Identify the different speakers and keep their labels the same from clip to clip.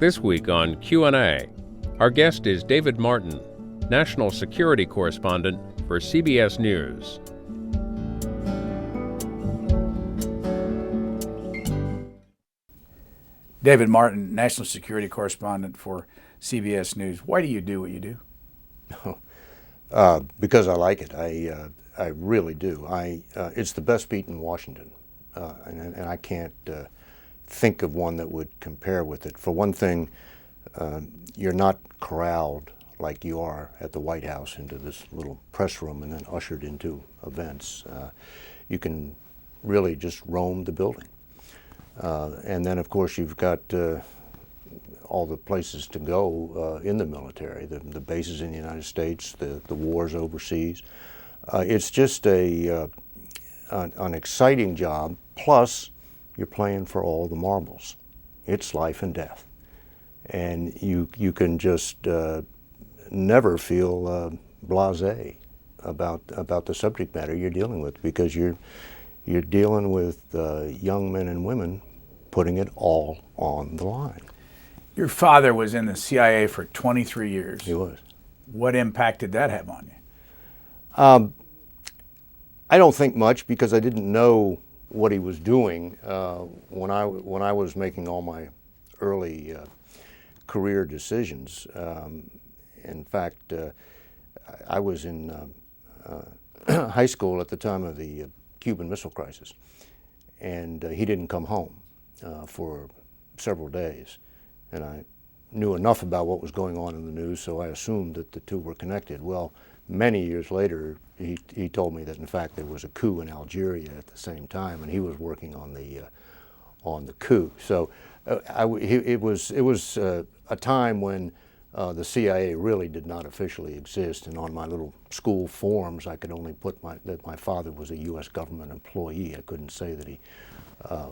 Speaker 1: This week on Q&A, our guest is David Martin, National Security Correspondent for CBS News.
Speaker 2: David Martin, National Security Correspondent for CBS News. Why do you do what you do?
Speaker 3: Because I like it. I really do. It's the best beat in Washington, and I can't think of one that would compare with it. For one thing, you're not corralled like you are at the White House into this little press room and then ushered into events. You can really just roam the building. And then, of course, you've got all the places to go in the military, the bases in the United States, the wars overseas. It's just an exciting job, plus you're playing for all the marbles. It's life and death. And you can just never feel blasé about the subject matter you're dealing with, because you're dealing with young men and women putting it all on the line.
Speaker 2: Your father was in the CIA for 23 years.
Speaker 3: He was.
Speaker 2: What impact did that have on you?
Speaker 3: I don't think much, because I didn't know what he was doing when I was making all my early career decisions. In fact, I was in high school at the time of the Cuban Missile Crisis, and he didn't come home for several days. And I knew enough about what was going on in the news, so I assumed that the two were connected. Well, many years later, he told me that, in fact, there was a coup in Algeria at the same time, and he was working on the coup. So it was a time when the CIA really did not officially exist, and on my little school forms, I could only put that my father was a U.S. government employee. I couldn't say that he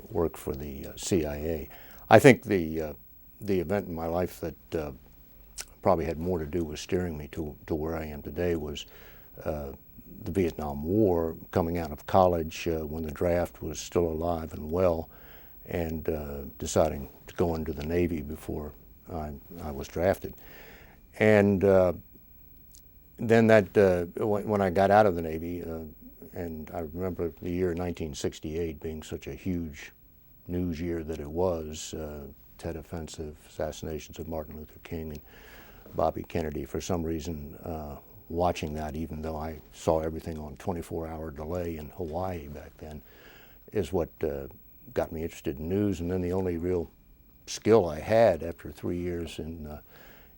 Speaker 3: worked for the CIA. I think the event in my life that probably had more to do with steering me to where I am today was the Vietnam War, coming out of college when the draft was still alive and well, and deciding to go into the Navy before I was drafted. And then when I got out of the Navy, and I remember the year 1968 being such a huge news year that it was, Tet Offensive, assassinations of Martin Luther King and Bobby Kennedy. For some reason, watching that, even though I saw everything on 24-hour delay in Hawaii back then, is what got me interested in news. And then the only real skill I had after 3 years in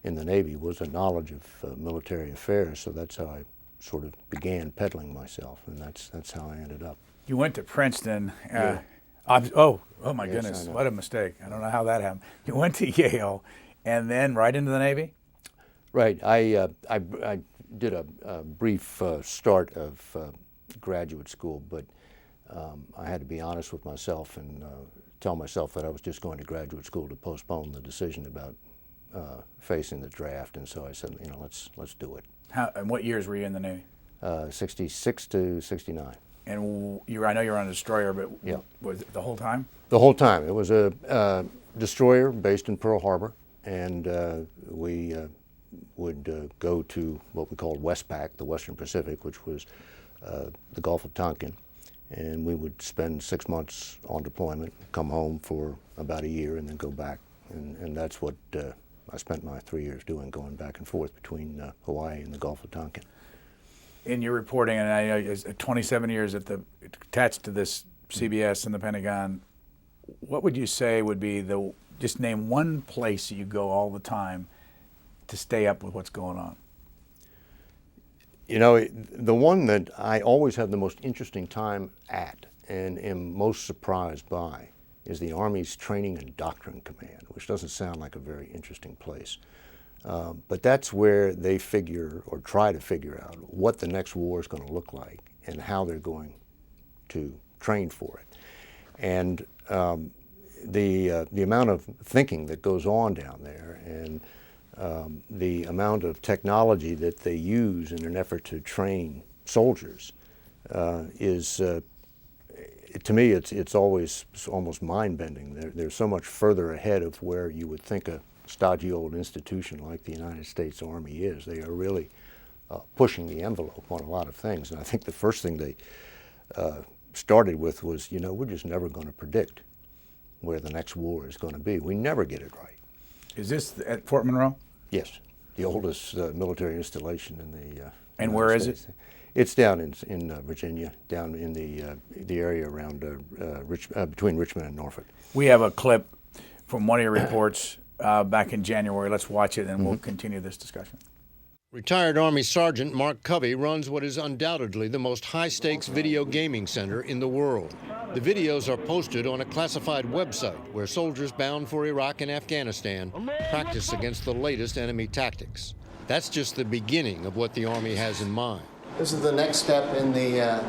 Speaker 3: the Navy was a knowledge of military affairs. So that's how I sort of began peddling myself, and that's how I ended up.
Speaker 2: You went to Princeton.
Speaker 3: Yeah.
Speaker 2: Oh my
Speaker 3: Yes,
Speaker 2: goodness,
Speaker 3: I know.
Speaker 2: what a mistake. I don't know how that happened. You went to Yale and then right into the Navy?
Speaker 3: Right. I did a brief start of graduate school, but I had to be honest with myself and tell myself that I was just going to graduate school to postpone the decision about facing the draft, and so I said, let's do it.
Speaker 2: And what years were you in the Navy?
Speaker 3: 66 to 69.
Speaker 2: And I know you were on a destroyer, but
Speaker 3: Yeah.
Speaker 2: was it the whole time?
Speaker 3: The whole time. It was a destroyer based in Pearl Harbor, and we would go to what we called Westpac, the Western Pacific, which was the Gulf of Tonkin, and we would spend 6 months on deployment, come home for about a year, and then go back. And that's what I spent my 3 years doing, going back and forth between Hawaii and the Gulf of Tonkin.
Speaker 2: In your reporting, and I know it's 27 years attached to this CBS and the Pentagon, what would you say would be just name one place you go all the time to stay up with what's going on?
Speaker 3: The one that I always have the most interesting time at and am most surprised by is the Army's Training and Doctrine Command, which doesn't sound like a very interesting place. But that's where they figure or try to figure out what the next war is going to look like and how they're going to train for it. And the amount of thinking that goes on down there, and the amount of technology that they use in an effort to train soldiers is, to me, it's always almost mind-bending. They're so much further ahead of where you would think a stodgy old institution like the United States Army is. They are really pushing the envelope on a lot of things. And I think the first thing they started with was, we're just never going to predict where the next war is going to be. We never get it right.
Speaker 2: Is this at Fort Monroe?
Speaker 3: Yes, the oldest military installation in the
Speaker 2: And
Speaker 3: United
Speaker 2: where is
Speaker 3: States.
Speaker 2: it?
Speaker 3: It's down in Virginia, down in the area around between Richmond and Norfolk.
Speaker 2: We have a clip from one of your reports back in January. Let's watch it, and we'll continue this discussion.
Speaker 4: Retired Army Sergeant Mark Covey runs what is undoubtedly the most high-stakes video gaming center in the world. The videos are posted on a classified website where soldiers bound for Iraq and Afghanistan practice against the latest enemy tactics. That's just the beginning of what the Army has in mind.
Speaker 5: This is the next step in the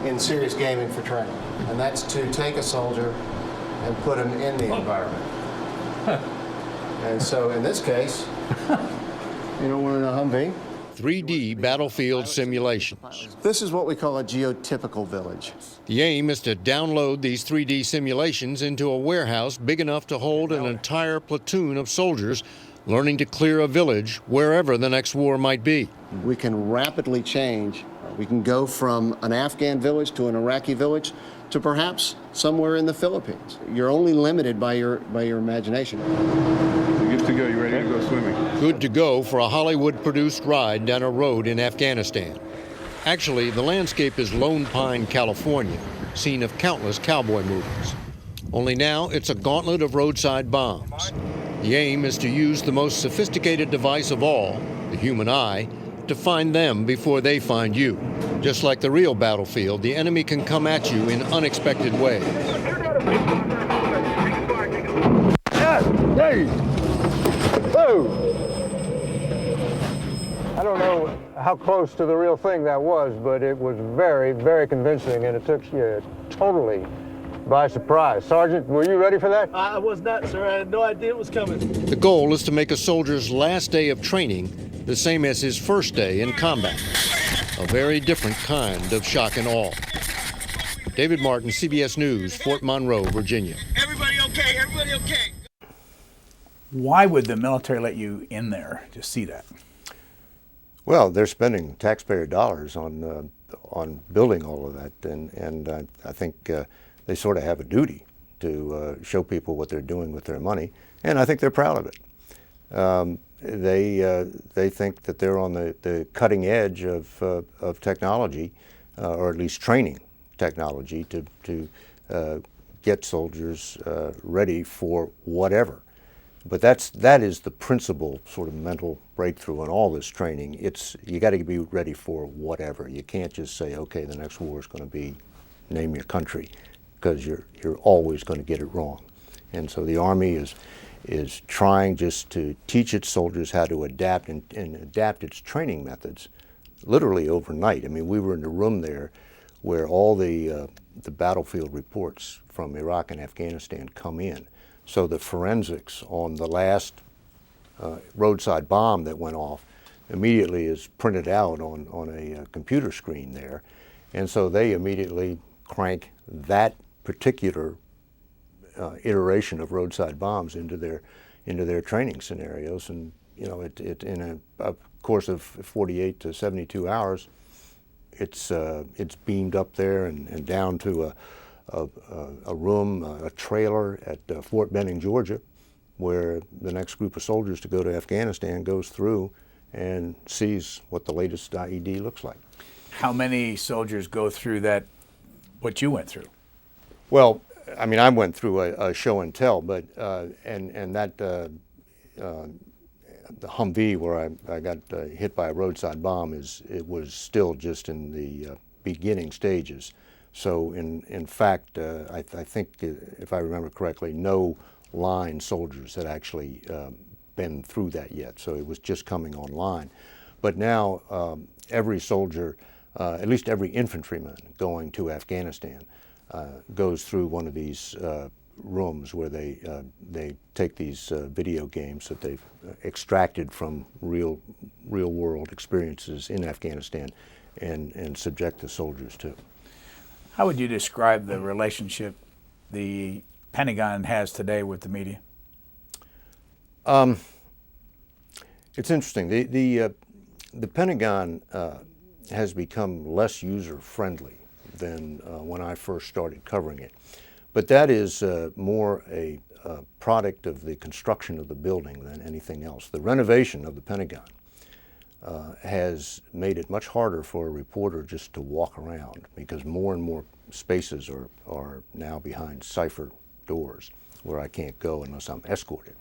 Speaker 5: in serious gaming for training, and that's to take a soldier and put him in the environment. And so in this case, you know, we're in a Humvee.
Speaker 4: 3D battlefield simulations.
Speaker 5: This is what we call a geotypical village.
Speaker 4: The aim is to download these 3D simulations into a warehouse big enough to hold an entire platoon of soldiers learning to clear a village wherever the next war might be.
Speaker 5: We can rapidly change. We can go from an Afghan village to an Iraqi village to perhaps somewhere in the Philippines. You're only limited by your imagination.
Speaker 6: You're good to go. You ready to go swimming?
Speaker 4: Good to go for a Hollywood-produced ride down a road in Afghanistan. Actually, the landscape is Lone Pine, California, scene of countless cowboy movies. Only now it's a gauntlet of roadside bombs. The aim is to use the most sophisticated device of all, the human eye, to find them before they find you. Just like the real battlefield, the enemy can come at you in unexpected ways.
Speaker 7: Hey! Whoa! I don't know how close to the real thing that was, but it was very, very convincing, and it took you totally by surprise. Sergeant, were you ready for that?
Speaker 8: I was not, sir. I had no idea it was coming.
Speaker 4: The goal is to make a soldier's last day of training the same as his first day in combat. A very different kind of shock and awe. David Martin, CBS News, Fort Monroe, Virginia.
Speaker 8: Everybody okay? Everybody okay?
Speaker 2: Why would the military let you in there to see that?
Speaker 3: Well, they're spending taxpayer dollars on building all of that, and I think they sort of have a duty to show people what they're doing with their money, and I think they're proud of it. They think that they're on the cutting edge of technology, or at least training technology to get soldiers ready for whatever. But that is the principal sort of mental breakthrough in all this training. You got to be ready for whatever. You can't just say, okay, the next war is going to be name your country, because you're always going to get it wrong. And so the Army is trying just to teach its soldiers how to adapt and adapt its training methods literally overnight. I mean, we were in the room there where all the battlefield reports from Iraq and Afghanistan come in. So the forensics on the last roadside bomb that went off immediately is printed out on a computer screen there. And so they immediately crank that particular iteration of roadside bombs into their training scenarios. And you know, it in a course of 48 to 72 hours, it's beamed up there and down to a room, a trailer at Fort Benning, Georgia, where the next group of soldiers to go to Afghanistan goes through and sees what the latest IED looks like.
Speaker 2: How many soldiers go through that, what you went through?
Speaker 3: Well, I mean, I went through a show and tell, but and that the Humvee where I got hit by a roadside bomb it was still just in the beginning stages. So in fact, I think if I remember correctly, no line soldiers had actually been through that yet. So it was just coming online. But now every soldier, at least every infantryman going to Afghanistan, goes through one of these rooms where they take these video games that they've extracted from real world experiences in Afghanistan and subject the soldiers to.
Speaker 2: How would you describe the relationship the Pentagon has today with the media?
Speaker 3: It's interesting. The Pentagon has become less user-friendly than when I first started covering it. But that is more a product of the construction of the building than anything else. The renovation of the Pentagon has made it much harder for a reporter just to walk around, because more and more spaces are now behind cipher doors where I can't go unless I'm escorted.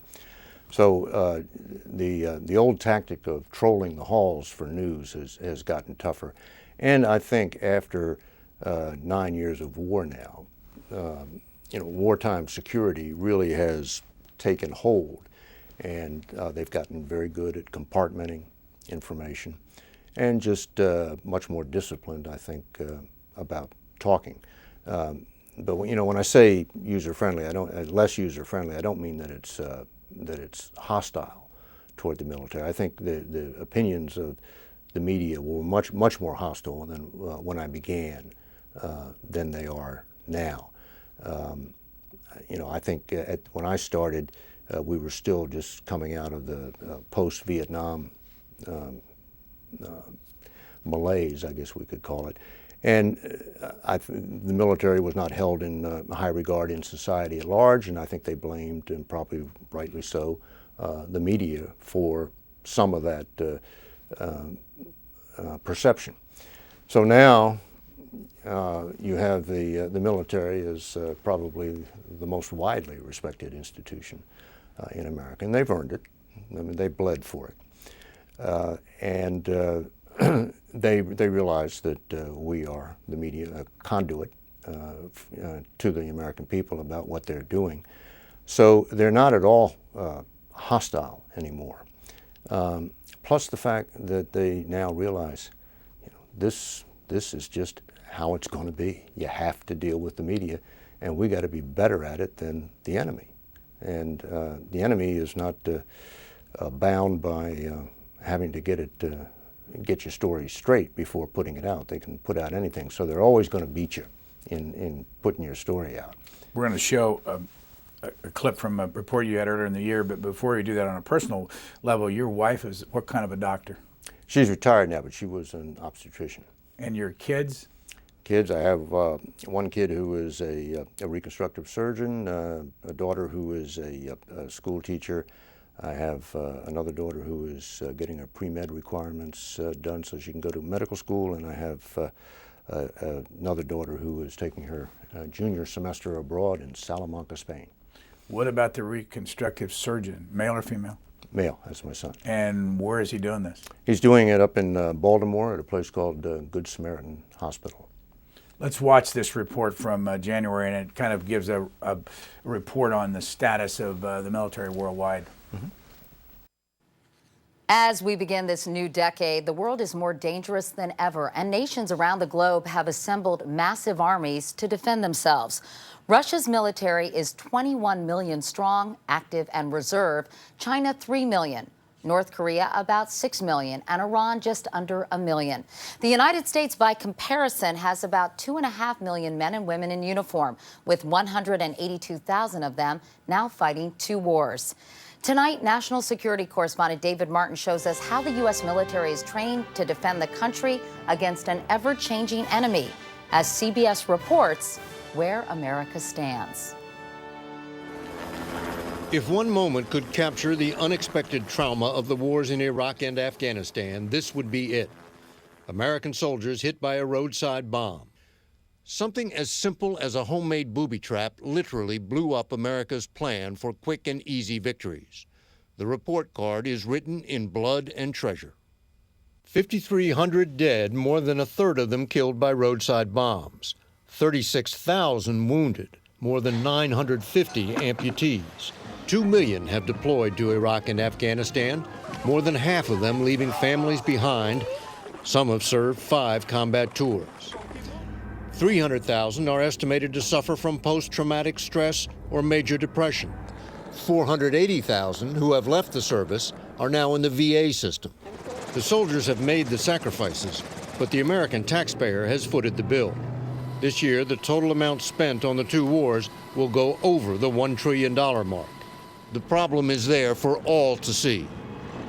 Speaker 3: So the old tactic of trolling the halls for news has gotten tougher. And I think after 9 years of war now, wartime security really has taken hold, and they've gotten very good at compartmenting information and just much more disciplined, I think, about talking. But when I say user-friendly, less user-friendly, I don't mean that it's hostile toward the military. I think the opinions of the media were much more hostile than when I began than they are now. I think when I started, we were still just coming out of the post-Vietnam malaise, I guess we could call it. And the military was not held in high regard in society at large, and I think they blamed, and probably rightly so, the media for some of that perception. So now you have the military as probably the most widely respected institution in America, and they've earned it. I mean, they bled for it. They realize that we are, the media, a conduit to the American people about what they're doing. So they're not at all hostile anymore. Plus the fact that they now realize, this is just how it's going to be. You have to deal with the media, and we got to be better at it than the enemy. And the enemy is not bound by having to get your story straight before putting it out. They can put out anything, so they're always going to beat you in putting your story out.
Speaker 2: We're going to show a clip from a report you had earlier in the year, but before you do that, on a personal level, your wife is what kind of a doctor?
Speaker 3: She's retired now, but she was an obstetrician.
Speaker 2: And your kids?
Speaker 3: Kids, I have one kid who is a reconstructive surgeon, a daughter who is a school teacher. I have another daughter who is getting her pre-med requirements done so she can go to medical school, and I have another daughter who is taking her junior semester abroad in Salamanca, Spain.
Speaker 2: What about the reconstructive surgeon, male or female?
Speaker 3: Male, that's my son.
Speaker 2: And where is he doing this?
Speaker 3: He's doing it up in Baltimore at a place called Good Samaritan Hospital.
Speaker 2: Let's watch this report from January, and it kind of gives a report on the status of the military worldwide.
Speaker 3: Mm-hmm.
Speaker 9: As we begin this new decade, the world is more dangerous than ever, and nations around the globe have assembled massive armies to defend themselves. Russia's military is 21 million strong, active and reserve. China, 3 million. North Korea, about 6 million, and Iran just under 1 million. The United States, by comparison, has about 2.5 million men and women in uniform, with 182,000 of them now fighting 2 wars. Tonight, National Security Correspondent David Martin shows us how the U.S. military is trained to defend the country against an ever-changing enemy, as CBS reports where America stands.
Speaker 4: If one moment could capture the unexpected trauma of the wars in Iraq and Afghanistan, this would be it. American soldiers hit by a roadside bomb. Something as simple as a homemade booby trap literally blew up America's plan for quick and easy victories. The report card is written in blood and treasure. 5,300 dead, more than a third of them killed by roadside bombs. 36,000 wounded, more than 950 amputees. 2 million have deployed to Iraq and Afghanistan, more than half of them leaving families behind. Some have served 5 combat tours. 300,000 are estimated to suffer from post-traumatic stress or major depression. 480,000 who have left the service are now in the VA system. The soldiers have made the sacrifices, but the American taxpayer has footed the bill. This year, the total amount spent on the 2 wars will go over the $1 trillion mark. The problem is there for all to see.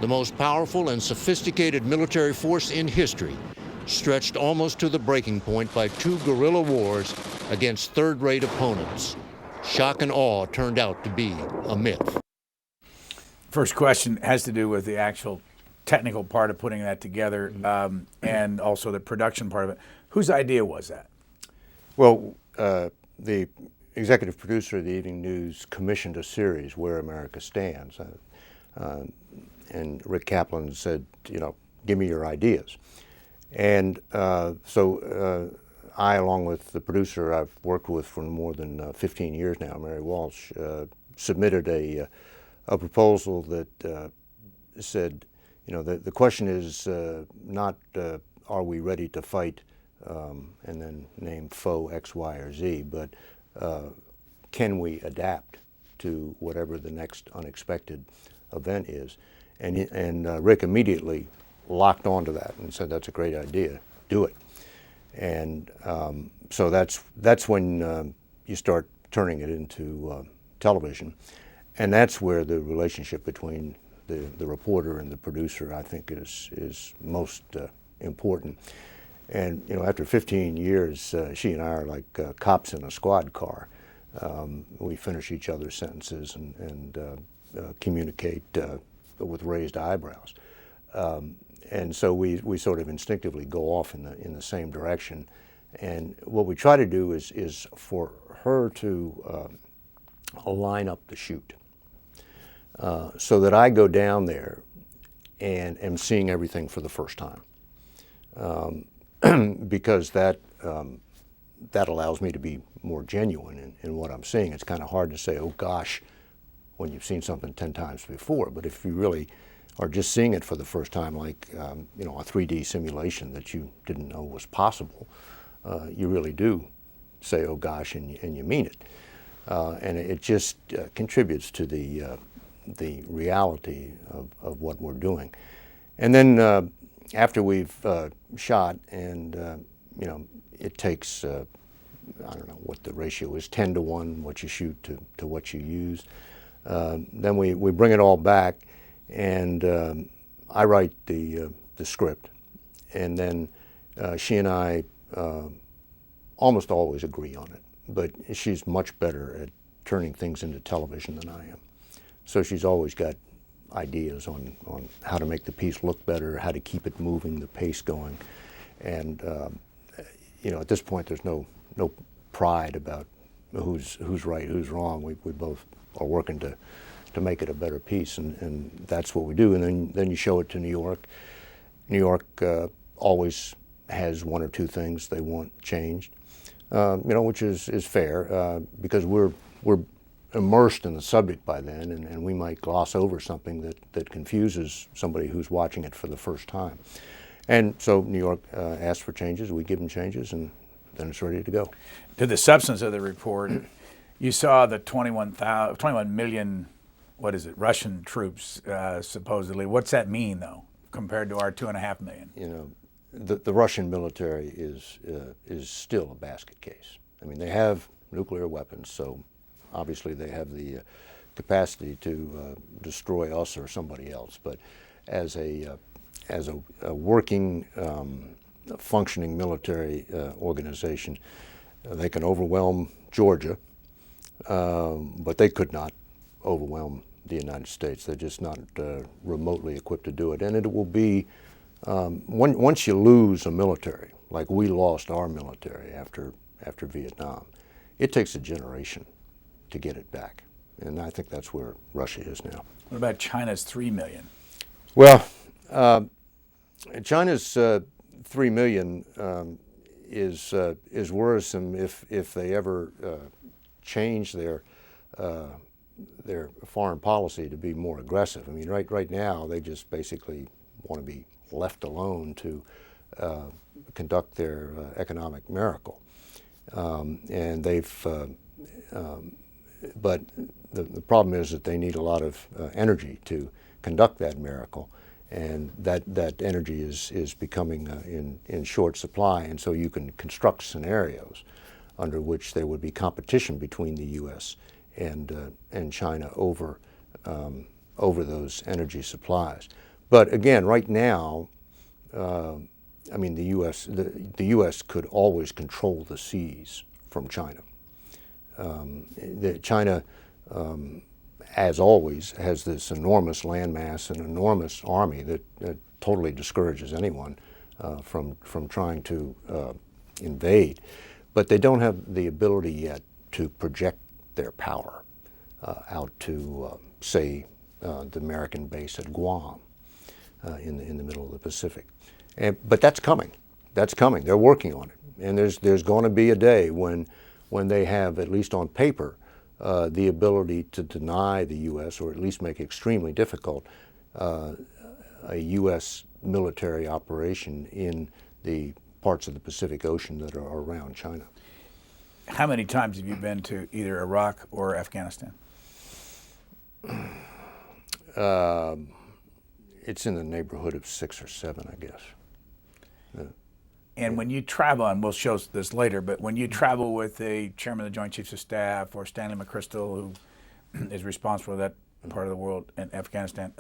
Speaker 4: The most powerful and sophisticated military force in history, stretched almost to the breaking point by two guerrilla wars against third-rate opponents. Shock and awe turned out to be a myth.
Speaker 2: First question has to do with the actual technical part of putting that together, and also the production part of it. Whose idea was that?
Speaker 3: Well, the executive producer of the Evening News commissioned a series, Where America Stands, and Rick Kaplan said, you know, give me your ideas. And so I, along with the producer I've worked with for more than 15 years now, Mary Walsh, submitted a proposal that said, you know, the question is not are we ready to fight and then name foe X, Y, or Z, but can we adapt to whatever the next unexpected event is? And Rick immediately locked onto that and said, that's a great idea, do it. And so that's when you start turning it into television. And that's where the relationship between the reporter and the producer, I think, is most important. And, you know, after 15 years, she and I are like cops in a squad car. We finish each other's sentences and communicate with raised eyebrows. And so we sort of instinctively go off in the same direction. And what we try to do is for her to line up the shoot so that I go down there and am seeing everything for the first time. Because that allows me to be more genuine in what I'm seeing. It's kind of hard to say, oh gosh, when you've seen something 10 times before. But if you really are just seeing it for the first time, like you know, a 3D simulation that you didn't know was possible, you really do say, oh gosh, and you mean it. And it just contributes to the reality of what we're doing. And then after we've shot, and you know, it takes I don't know what the ratio is, 10 to 1 what you shoot to what you use. Then we bring it all back, and I write the script, and then she and I almost always agree on it, but she's much better at turning things into television than I am. So she's always got ideas on how to make the piece look better, how to keep it moving, the pace going. And you know, at this point there's no pride about who's right, who's wrong. We both are working to make it a better piece, and that's what we do. And then you show it to New York. New York always has one or two things they want changed, you know, which is fair because we're immersed in the subject by then, and we might gloss over something that confuses somebody who's watching it for the first time. And so New York asks for changes, we give them changes, and then it's ready to go.
Speaker 2: To the substance of the report, you saw the 21 million, what is it, Russian troops, supposedly. What's that mean, though, compared to our 2.5 million?
Speaker 3: You know, the Russian military is still a basket case. I mean, they have nuclear weapons, so obviously they have the capacity to destroy us or somebody else. But as a working, functioning military organization, they can overwhelm Georgia, but they could not overwhelm the United States. They're just not remotely equipped to do it. And it will be, once you lose a military, like we lost our military after Vietnam, it takes a generation to get it back. And I think that's where Russia is now.
Speaker 2: What about China's 3 million?
Speaker 3: Well, China's 3 million is worrisome if they ever change their foreign policy to be more aggressive. I mean, right now they just basically want to be left alone to conduct their economic miracle, and they've. But the problem is that they need a lot of energy to conduct that miracle, and that energy is becoming in short supply. And so you can construct scenarios under which there would be competition between the U.S. and China over over those energy supplies. But again, right now, I mean, the U.S. could always control the seas from China. China, as always, has this enormous landmass and enormous army that totally discourages anyone from trying to invade. But they don't have the ability yet to project their power out to, say, the American base at Guam in the middle of the Pacific. But that's coming. That's coming. They're working on it. And there's going to be a day when they have, at least on paper, the ability to deny the U.S., or at least make extremely difficult, a U.S. military operation in the parts of the Pacific Ocean that are around China.
Speaker 2: How many times have you been to either Iraq or Afghanistan?
Speaker 3: It's in the neighborhood of 6 or 7, I guess.
Speaker 2: And when you travel, and we'll show this later, but when you travel with the chairman of the Joint Chiefs of Staff or Stanley McChrystal, who is responsible for that part of the world in Afghanistan,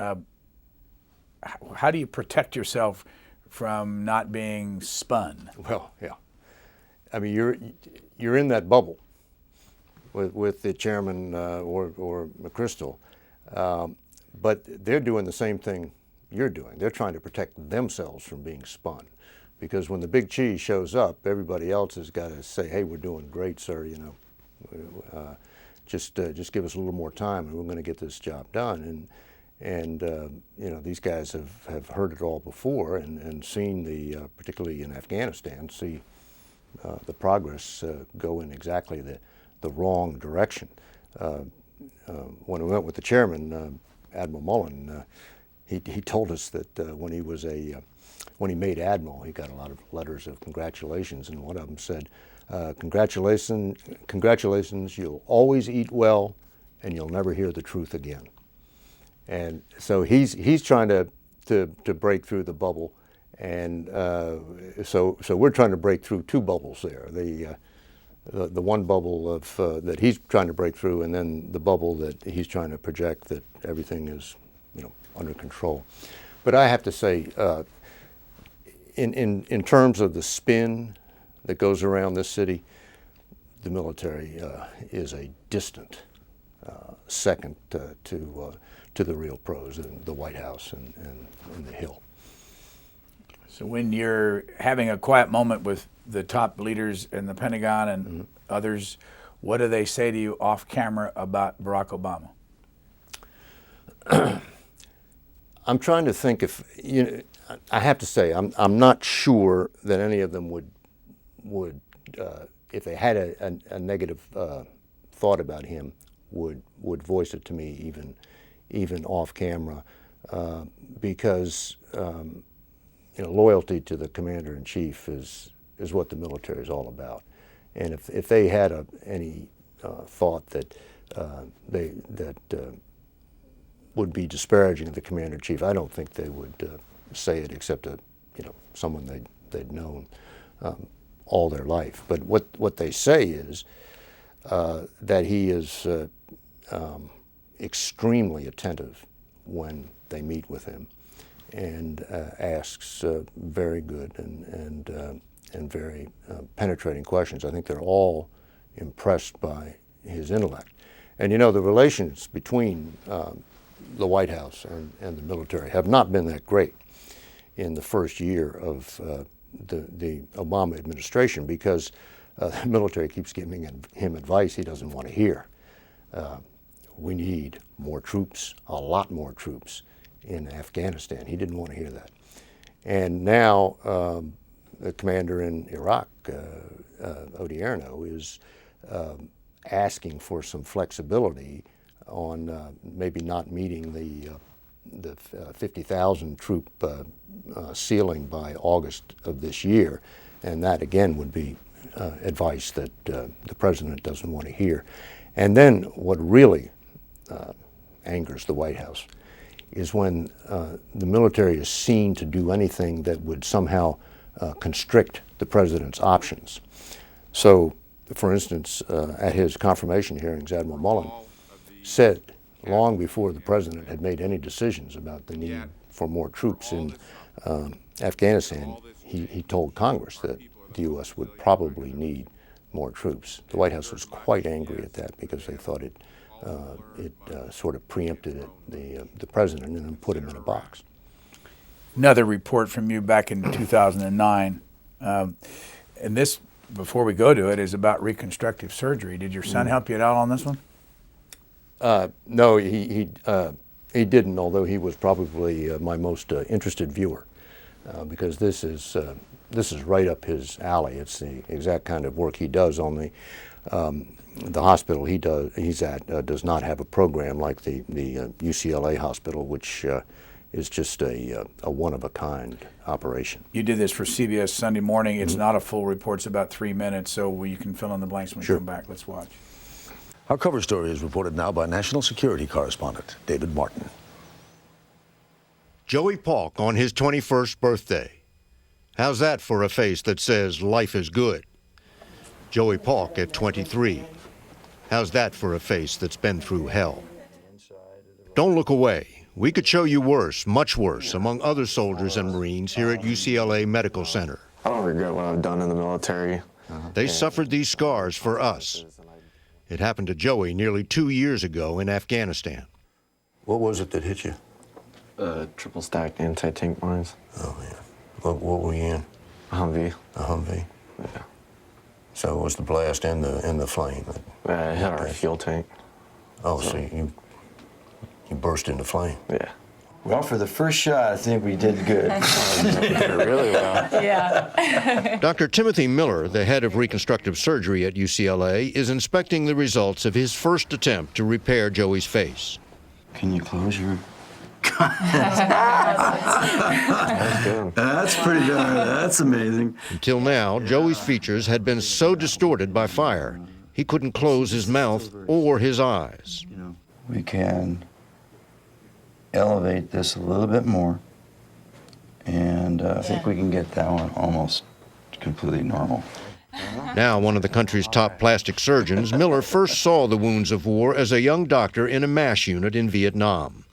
Speaker 2: how do you protect yourself from not being spun?
Speaker 3: Well, yeah. I mean, you're in that bubble with the chairman or McChrystal, but they're doing the same thing you're doing. They're trying to protect themselves from being spun, because when the big cheese shows up, everybody else has got to say, "Hey, we're doing great, sir. You know, just give us a little more time, and we're going to get this job done." And you know, these guys have heard it all before and seen particularly in Afghanistan, see the progress go in exactly the wrong direction. When we went with the chairman, Admiral Mullen, he told us that when he made Admiral, he got a lot of letters of congratulations, and one of them said, congratulations, you'll always eat well, and you'll never hear the truth again. And so he's trying to break through the bubble, and so we're trying to break through two bubbles there. The one bubble of that he's trying to break through, and then the bubble that he's trying to project that everything is, you know, under control. But I have to say, in terms of the spin that goes around this city, the military is a distant second to the real pros, and the White House and the Hill.
Speaker 2: So when you're having a quiet moment with the top leaders in the Pentagon and others, what do they say to you off camera about Barack Obama?
Speaker 3: I'm trying to think if, you know, I have to say, I'm not sure that any of them would if they had a negative thought about him, would voice it to me even off camera, because you know, loyalty to the commander-in-chief is what the military is all about. And if they had any thought that would be disparaging of the commander-in-chief, I don't think they would say it, except to, you know, someone they'd known all their life. But what they say is that he is extremely attentive when they meet with him, and asks very good and very penetrating questions. I think they're all impressed by his intellect. And you know, the relations between the White House and the military have not been that great in the first year of the Obama administration, because the military keeps giving him advice he doesn't want to hear. We need more troops, a lot more troops in Afghanistan. He didn't want to hear that. And now the commander in Iraq, Odierno, is asking for some flexibility on maybe not meeting the 50,000 troop ceiling by August of this year. And that again would be advice that the president doesn't want to hear. And then what really angers the White House is when the military is seen to do anything that would somehow constrict the president's options. So, for instance, at his confirmation hearings, Admiral Mullen said long before the president had made any decisions about the need for more troops in Afghanistan, he told Congress that the U.S. would probably need more troops. The White House was quite angry at that because they thought it sort of preempted the president and then put him in a box.
Speaker 2: Another report from you back in 2009, and this, before we go to it, is about reconstructive surgery. Did your son help you out on this one?
Speaker 3: No, he didn't, although he was probably my most interested viewer, because this is right up his alley. It's the exact kind of work he does. On the hospital he's at does not have a program like the UCLA hospital, which is just a one-of-a-kind operation.
Speaker 2: You did this for CBS Sunday Morning. It's not a full report. It's about 3 minutes, so you can fill in the blanks when we come back. Let's watch.
Speaker 10: Our cover story is reported now by National Security Correspondent David Martin.
Speaker 4: Joey Paulk on his 21st birthday. How's that for a face that says life is good? Joey Paulk at 23. How's that for a face that's been through hell? Don't look away. We could show you worse, much worse, among other soldiers and Marines here at UCLA Medical Center.
Speaker 11: I don't regret what I've done in the military.
Speaker 4: They suffered these scars for us. It happened to Joey nearly 2 years ago in Afghanistan.
Speaker 3: What was it that hit you?
Speaker 11: Triple stacked anti-tank mines.
Speaker 3: Oh, yeah. What were you in?
Speaker 11: A Humvee.
Speaker 3: A Humvee?
Speaker 11: Yeah.
Speaker 3: So it was the blast and the flame?
Speaker 11: It hit our fuel tank.
Speaker 3: Oh, so you burst into flame?
Speaker 11: Yeah.
Speaker 12: Well, for the first shot, I think we did good.
Speaker 11: We did really well.
Speaker 9: Yeah.
Speaker 4: Dr. Timothy Miller, the head of reconstructive surgery at UCLA, is inspecting the results of his first attempt to repair Joey's face.
Speaker 12: Can you close your...
Speaker 11: That's good.
Speaker 12: That's pretty good. That's amazing.
Speaker 4: Until now, Joey's features had been so distorted by fire, he couldn't close his mouth or his eyes.
Speaker 12: We can elevate this a little bit more, and I think we can get that one almost completely normal.
Speaker 4: Now one of the country's top plastic surgeons, Miller first saw the wounds of war as a young doctor in a MASH unit in Vietnam.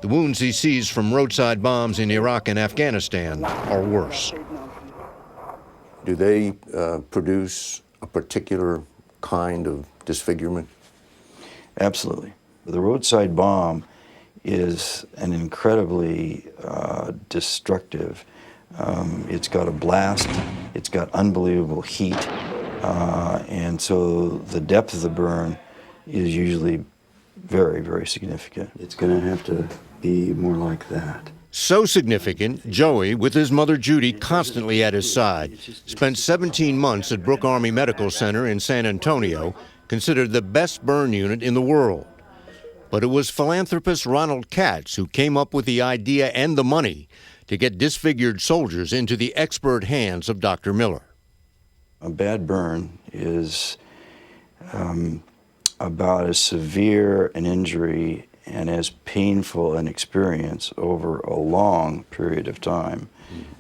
Speaker 4: The wounds he sees from roadside bombs in Iraq and Afghanistan are worse.
Speaker 3: Do they produce a particular kind of disfigurement?
Speaker 12: Absolutely. The roadside bomb is an incredibly destructive. It's got a blast, it's got unbelievable heat, and so the depth of the burn is usually very, very significant. It's going to have to be more like that.
Speaker 4: So significant, Joey, with his mother Judy constantly at his side, spent 17 months at Brooke Army Medical Center in San Antonio, considered the best burn unit in the world. But it was philanthropist Ronald Katz who came up with the idea and the money to get disfigured soldiers into the expert hands of Dr. Miller.
Speaker 12: A bad burn is about as severe an injury and as painful an experience over a long period of time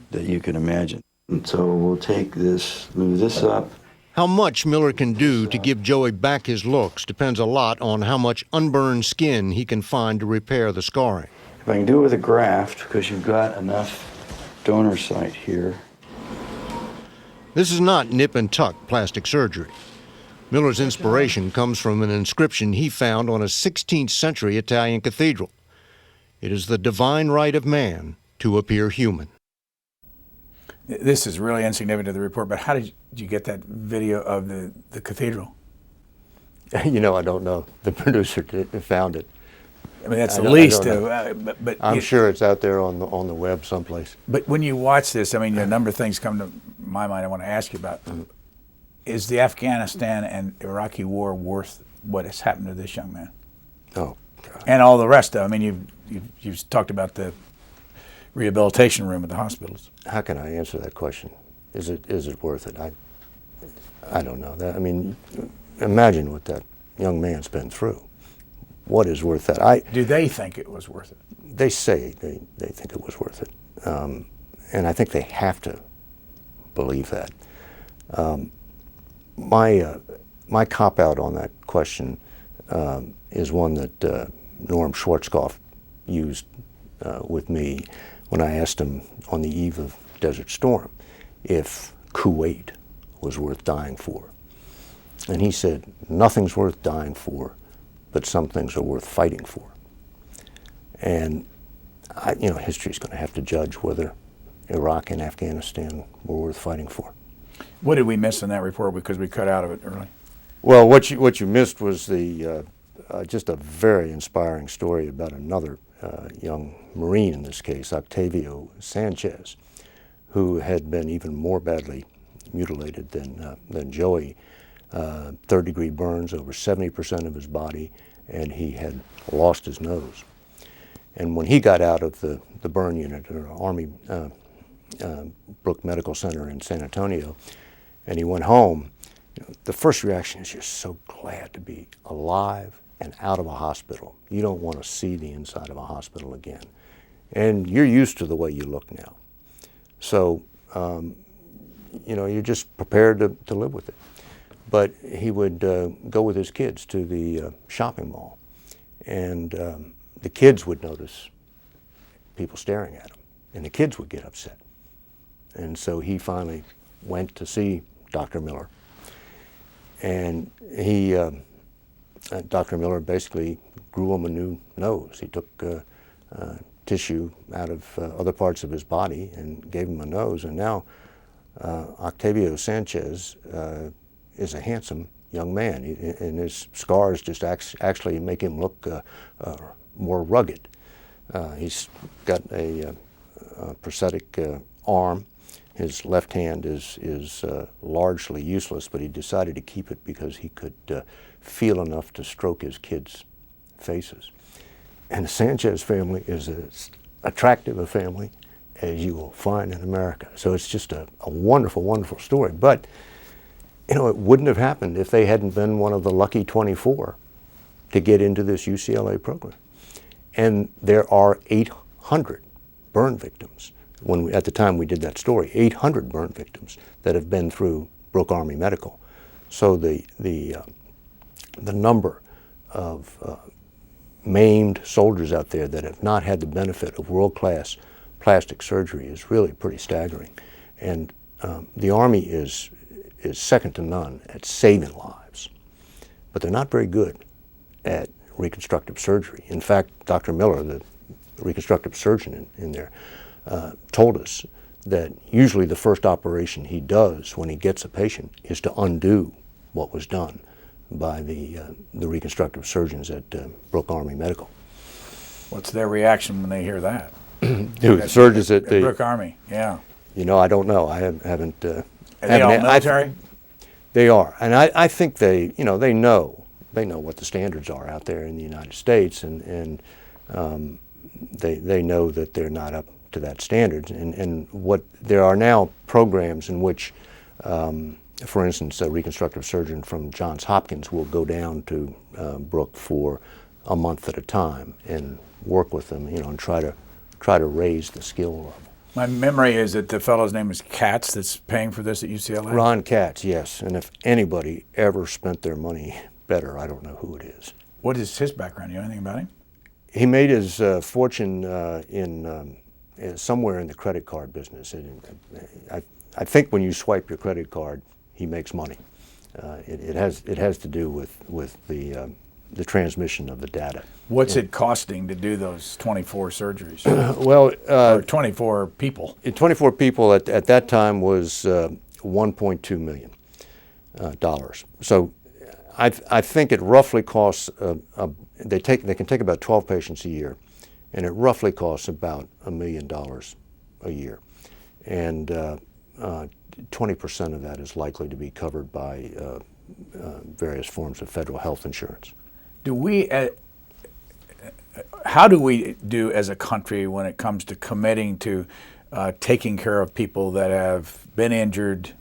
Speaker 12: that you can imagine. And so we'll take this, move this up.
Speaker 4: How much Miller can do to give Joey back his looks depends a lot on how much unburned skin he can find to repair the scarring.
Speaker 12: If I can do it with a graft, because you've got enough donor site here.
Speaker 4: This is not nip and tuck plastic surgery. Miller's inspiration comes from an inscription he found on a 16th century Italian cathedral. It is the divine right of man to appear human.
Speaker 2: This is really insignificant to the report, but how did you get that video of the cathedral?
Speaker 3: You know, I don't know. The producer found it.
Speaker 2: I mean, that's the least. But
Speaker 3: I'm sure it's out there on the web someplace.
Speaker 2: But when you watch this, I mean, a number of things come to my mind I want to ask you about. Is the Afghanistan and Iraqi war worth what has happened to this young man?
Speaker 3: Oh, God.
Speaker 2: And all the rest of it. I mean, you've talked about the rehabilitation room at the hospitals.
Speaker 3: How can I answer that question? Is it worth it? I don't know. I mean, imagine what that young man's been through. What is worth that?
Speaker 2: Do they think it was worth it?
Speaker 3: They say they think it was worth it, and I think they have to believe that. My cop-out on that question is one that Norm Schwarzkopf used with me when I asked him on the eve of Desert Storm if Kuwait was worth dying for. And he said, nothing's worth dying for, but some things are worth fighting for. And history's going to have to judge whether Iraq and Afghanistan were worth fighting for.
Speaker 2: What did we miss in that report because we cut out of it early?
Speaker 3: Well, what you missed was the just a very inspiring story about another young Marine in this case, Octavio Sanchez, who had been even more badly mutilated than Joey. Third-degree burns over 70% of his body, and he had lost his nose. And when he got out of the burn unit at Army Brooke Medical Center in San Antonio, and he went home, the first reaction is you're so glad to be alive and out of a hospital. You don't want to see the inside of a hospital again. And you're used to the way you look now. So, you're just prepared to live with it. But he would go with his kids to the shopping mall, and the kids would notice people staring at him, and the kids would get upset. And so he finally went to see Dr. Miller, and Dr. Miller basically grew him a new nose. He took tissue out of other parts of his body and gave him a nose, and now Octavio Sanchez is a handsome young man, and his scars just actually make him look more rugged. He's got a prosthetic arm. His left hand is largely useless, but he decided to keep it because he could feel enough to stroke his kids' faces. And the Sanchez family is as attractive a family as you will find in America. So it's just a wonderful, wonderful story. But it wouldn't have happened if they hadn't been one of the lucky 24 to get into this UCLA program. And there are 800 burn victims. At the time we did that story, 800 burn victims that have been through Brooke Army Medical. So the number of maimed soldiers out there that have not had the benefit of world-class plastic surgery is really pretty staggering. And the Army is second to none at saving lives, but they're not very good at reconstructive surgery. In fact, Dr. Miller, the reconstructive surgeon in there, told us that usually the first operation he does when he gets a patient is to undo what was done by the reconstructive surgeons at Brooke Army Medical.
Speaker 2: What's their reaction when they hear that?
Speaker 3: The surgeons at the
Speaker 2: Brooke Army, yeah.
Speaker 3: I don't know. I haven't.
Speaker 2: Are they all military?
Speaker 3: They are, and I think they know what the standards are out there in the United States, and they know that they're not up to that standard. And what there are now programs in which, for instance, a reconstructive surgeon from Johns Hopkins will go down to Brooke for a month at a time and work with them, and try to raise the skill level.
Speaker 2: My memory is that the fellow's name is Katz that's paying for this at UCLA?
Speaker 3: Ron Katz, yes. And if anybody ever spent their money better, I don't know who it is.
Speaker 2: What is his background? You know anything about him?
Speaker 3: He made his fortune in somewhere in the credit card business. I think when you swipe your credit card, he makes money. It has to do with the transmission of the data.
Speaker 2: What's it costing to do those 24 surgeries?
Speaker 3: Well,
Speaker 2: or 24 people.
Speaker 3: 24 people at that time was $1.2 million. So I think it roughly costs, they can take about 12 patients a year, and it roughly costs about $1 million a year. And 20% of that is likely to be covered by various forms of federal health insurance.
Speaker 2: How do we do as a country when it comes to committing to taking care of people that have been injured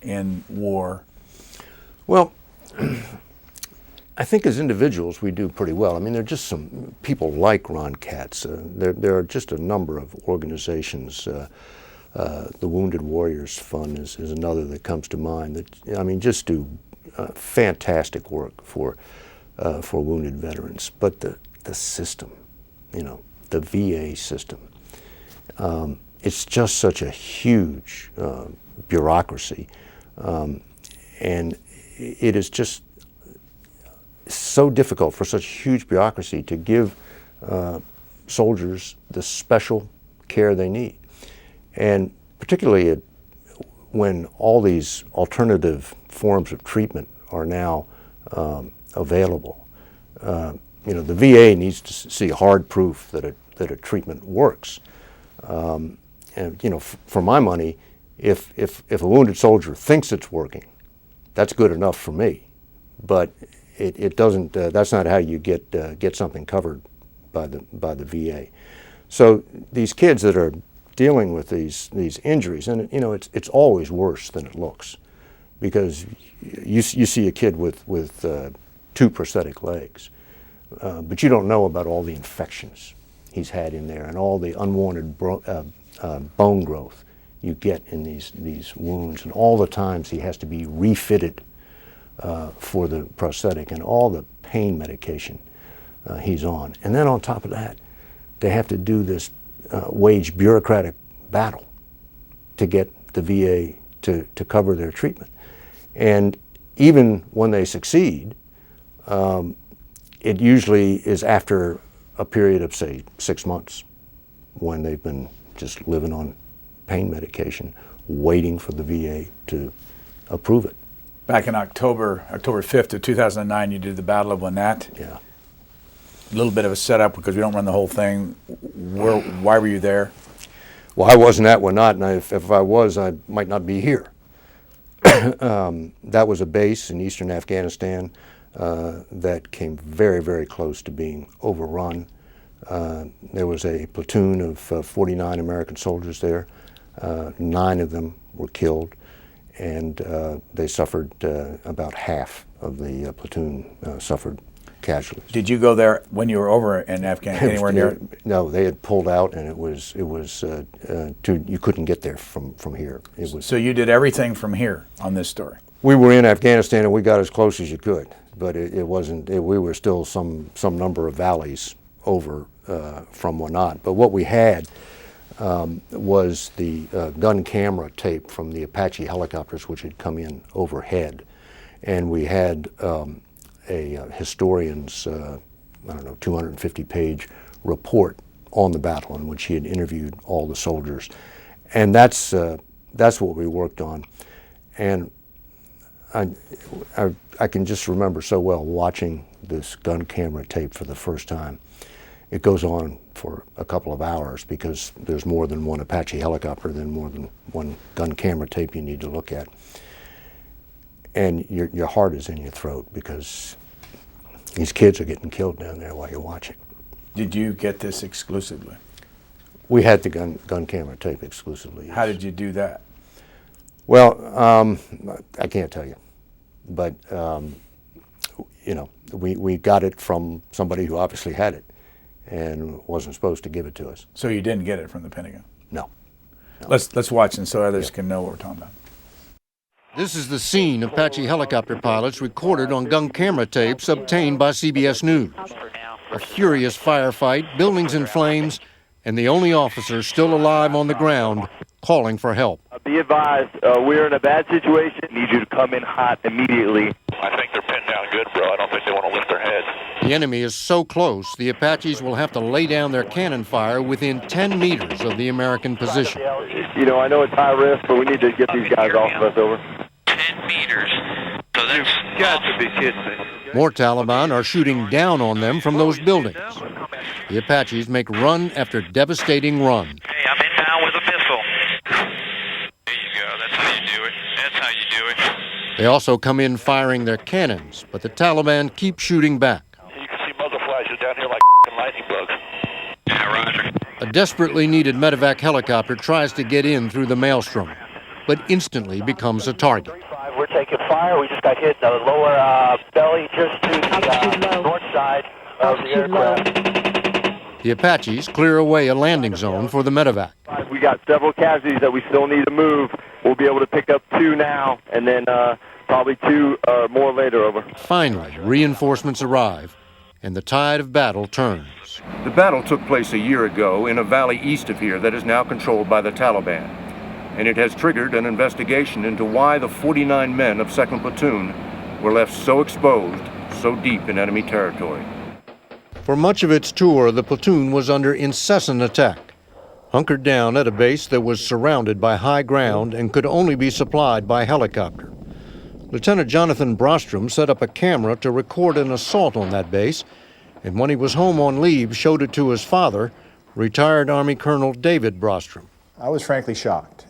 Speaker 2: in war?
Speaker 3: Well, I think as individuals we do pretty well. I mean, there are just some people like Ron Katz. There are just a number of organizations. The Wounded Warriors Fund is another that comes to mind. That just do fantastic work for wounded veterans. But the system, the VA system. It's just such a huge bureaucracy, and it is just so difficult for such a huge bureaucracy to give soldiers the special care they need. And particularly when all these alternative forms of treatment are now available. The VA needs to see hard proof that a treatment works. And for my money, if a wounded soldier thinks it's working, that's good enough for me. But it doesn't. That's not how you get something covered by the VA. So these kids that are dealing with these injuries, and it's always worse than it looks, because you see a kid with 2 prosthetic legs, but you don't know about all the infections he's had in there and all the unwanted bone growth you get in these wounds, and all the times he has to be refitted for the prosthetic, and all the pain medication he's on. And then on top of that, they have to do this wage bureaucratic battle to get the VA to cover their treatment. And even when they succeed, it usually is after a period of, say, 6 months, when they've been just living on pain medication, waiting for the VA to approve it.
Speaker 2: Back in October 5th of 2009, you did the Battle of Wanat.
Speaker 3: Yeah.
Speaker 2: A little bit of a setup because we don't run the whole thing. Why were you there?
Speaker 3: Well, I wasn't at Wanat, and if I was, I might not be here. That was a base in eastern Afghanistan that came very, very close to being overrun. There was a platoon of 49 American soldiers there. 9 of them were killed, and they suffered, about half of the platoon suffered casualties.
Speaker 2: Did you go there when you were over in Afghanistan, anywhere near?
Speaker 3: No, they had pulled out, and it was you couldn't get there from here. It was.
Speaker 2: So you did everything from here on this story?
Speaker 3: We were in Afghanistan, and we got as close as you could, but it wasn't. We were still some number of valleys over from Wanat. But what we had was the gun camera tape from the Apache helicopters, which had come in overhead, and we had a historian's, 250-page report on the battle in which he had interviewed all the soldiers, and that's what we worked on. And I can just remember so well watching this gun camera tape for the first time. It goes on for a couple of hours because there's more than one Apache helicopter, then more than one gun camera tape you need to look at. And your heart is in your throat because these kids are getting killed down there while you're watching.
Speaker 2: Did you get this exclusively?
Speaker 3: We had the gun camera tape exclusively. Yes.
Speaker 2: How did you do that?
Speaker 3: Well, I can't tell you, but we got it from somebody who obviously had it and wasn't supposed to give it to us.
Speaker 2: So you didn't get it from the Pentagon?
Speaker 3: No.
Speaker 2: Let's watch and so others can know what we're talking about.
Speaker 4: This is the scene Apache helicopter pilots recorded on gun camera tapes obtained by CBS News. A furious firefight, buildings in flames, and the only officer still alive on the ground calling for help.
Speaker 13: Be advised, we're in a bad situation. Need you to come in hot immediately.
Speaker 14: I think they're pinned down good, bro. I don't think they want to lift their heads.
Speaker 4: The enemy is so close, the Apaches will have to lay down their cannon fire within 10 meters of the American position.
Speaker 13: I know it's high risk, but we need to get these guys off of us, over.
Speaker 14: 10 meters. So that's got to be kidding me.
Speaker 4: More Taliban are shooting down on them from those buildings. The Apaches make run after devastating run.
Speaker 14: Hey, I'm in town with a missile. There you go. That's how you do it. That's how you do it.
Speaker 4: They also come in firing their cannons, but the Taliban keep shooting back.
Speaker 14: You can see muzzle flashes down here like lightning bugs. Yeah, roger.
Speaker 4: A desperately needed medevac helicopter tries to get in through the maelstrom, but instantly becomes a target.
Speaker 13: We're taking fire. We just got hit in the lower belly just to the north side of the aircraft.
Speaker 4: The Apaches clear away a landing zone for the medevac.
Speaker 13: We got several casualties that we still need to move. We'll be able to pick up 2 now, and then probably 2 more later, over.
Speaker 4: Finally, reinforcements arrive, and the tide of battle turns.
Speaker 3: The battle took place a year ago in a valley east of here that is now controlled by the Taliban. And it has triggered an investigation into why the 49 men of 2nd Platoon were left so exposed, so deep in enemy territory.
Speaker 4: For much of its tour, the platoon was under incessant attack, hunkered down at a base that was surrounded by high ground and could only be supplied by helicopter. Lieutenant Jonathan Brostrom set up a camera to record an assault on that base, and when he was home on leave, showed it to his father, retired Army Colonel David Brostrom.
Speaker 15: I was frankly shocked.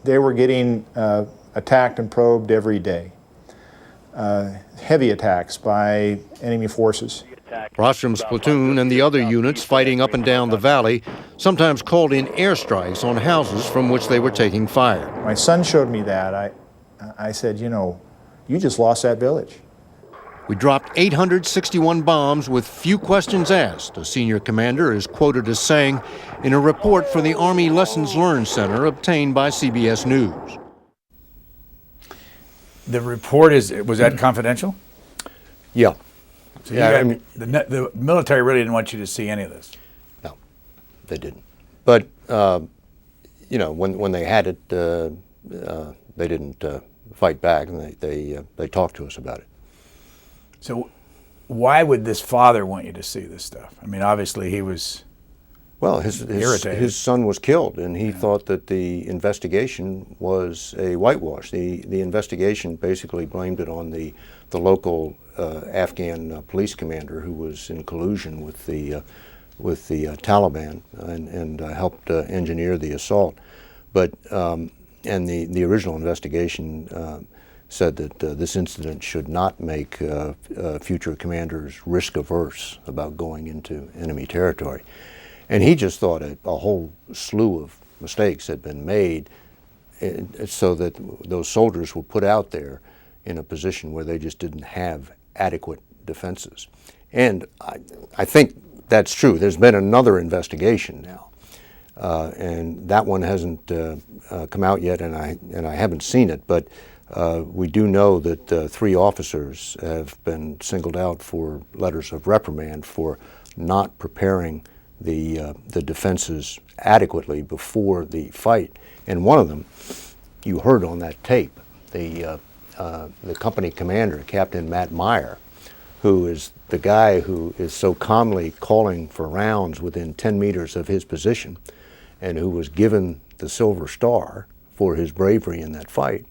Speaker 15: They were getting attacked and probed every day. Heavy attacks by enemy forces.
Speaker 4: Brostrom's platoon and the other units fighting up and down the valley sometimes called in airstrikes on houses from which they were taking fire.
Speaker 15: My son showed me that. I said, you know, you just lost that village.
Speaker 4: We dropped 861 bombs with few questions asked, a senior commander is quoted as saying in a report for the Army Lessons Learned Center obtained by CBS News.
Speaker 2: The report was that confidential?
Speaker 3: Yeah.
Speaker 2: So the military really didn't want you to see any of this.
Speaker 3: No, they didn't. But you know, when they had it, they didn't fight back, and they talked to us about it.
Speaker 2: So, why would this father want you to see this stuff? I mean, obviously he was.
Speaker 3: Well,
Speaker 2: irritated.
Speaker 3: his son was killed, and he thought that the investigation was a whitewash. The investigation basically blamed it on the local Afghan police commander who was in collusion with the Taliban and helped engineer the assault. But and the original investigation said that this incident should not make future commanders risk averse about going into enemy territory. And he just thought a whole slew of mistakes had been made so that those soldiers were put out there in a position where they just didn't have adequate defenses. And I think that's true. There's been another investigation now, and that one hasn't come out yet, and I haven't seen it, but we do know that 3 officers have been singled out for letters of reprimand for not preparing the defenses adequately before the fight. And one of them, you heard on that tape, the company commander, Captain Matt Meyer, who is the guy who is so calmly calling for rounds within 10 meters of his position, and who was given the Silver Star for his bravery in that fight,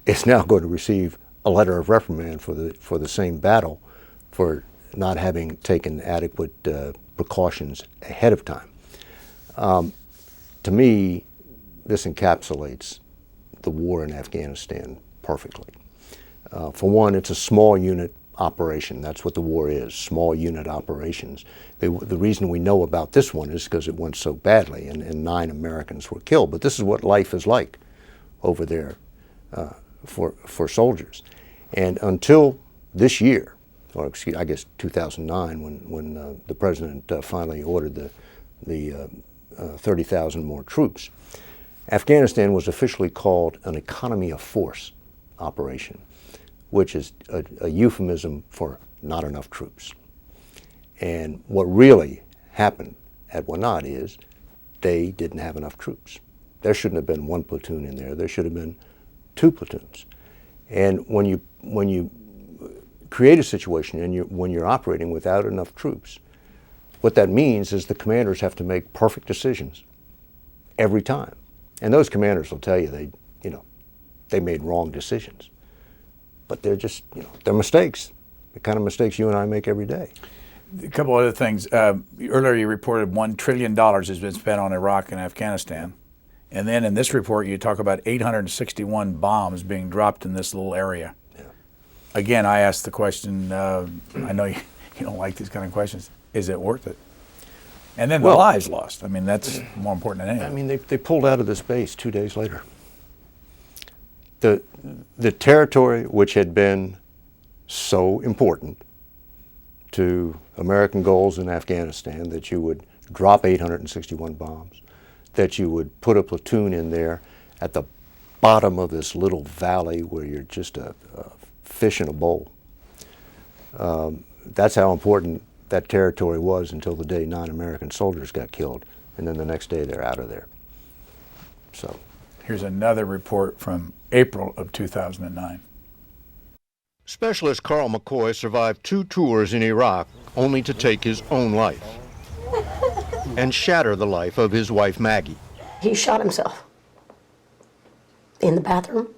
Speaker 3: is now going to receive a letter of reprimand for the same battle for not having taken adequate precautions ahead of time. To me, this encapsulates the war in Afghanistan perfectly. For one, it's a small unit operation. That's what the war is, small unit operations. The reason we know about this one is because it went so badly and 9 Americans were killed. But this is what life is like over there for soldiers. And until this year, or excuse, I guess 2009, when the president finally ordered the 30,000 more troops, Afghanistan was officially called an economy of force operation, which is a euphemism for not enough troops. And what really happened at Wanat is they didn't have enough troops. There shouldn't have been 1 platoon in there. There should have been 2 platoons. And when you create a situation and when you're operating without enough troops, what that means is the commanders have to make perfect decisions every time. And those commanders will tell you they made wrong decisions. But they're just, they're mistakes, the kind of mistakes you and I make every day.
Speaker 2: A couple other things. Earlier you reported $1 trillion has been spent on Iraq and Afghanistan. And then in this report you talk about 861 bombs being dropped in this little area. Yeah. Again, I asked the question, I know you don't like these kind of questions, is it worth it? And then the lives lost. I mean, that's more important than anything.
Speaker 3: I mean, they pulled out of the base 2 days later. The territory which had been so important to American goals in Afghanistan, that you would drop 861 bombs, that you would put a platoon in there at the bottom of this little valley where you're just a fish in a bowl. That's how important that territory was until the day 9 American soldiers got killed, and then the next day they're out of there. So
Speaker 2: here's another report from April of 2009.
Speaker 4: Specialist Carl McCoy survived 2 tours in Iraq only to take his own life and shatter the life of his wife Maggie.
Speaker 16: He shot himself in the bathroom.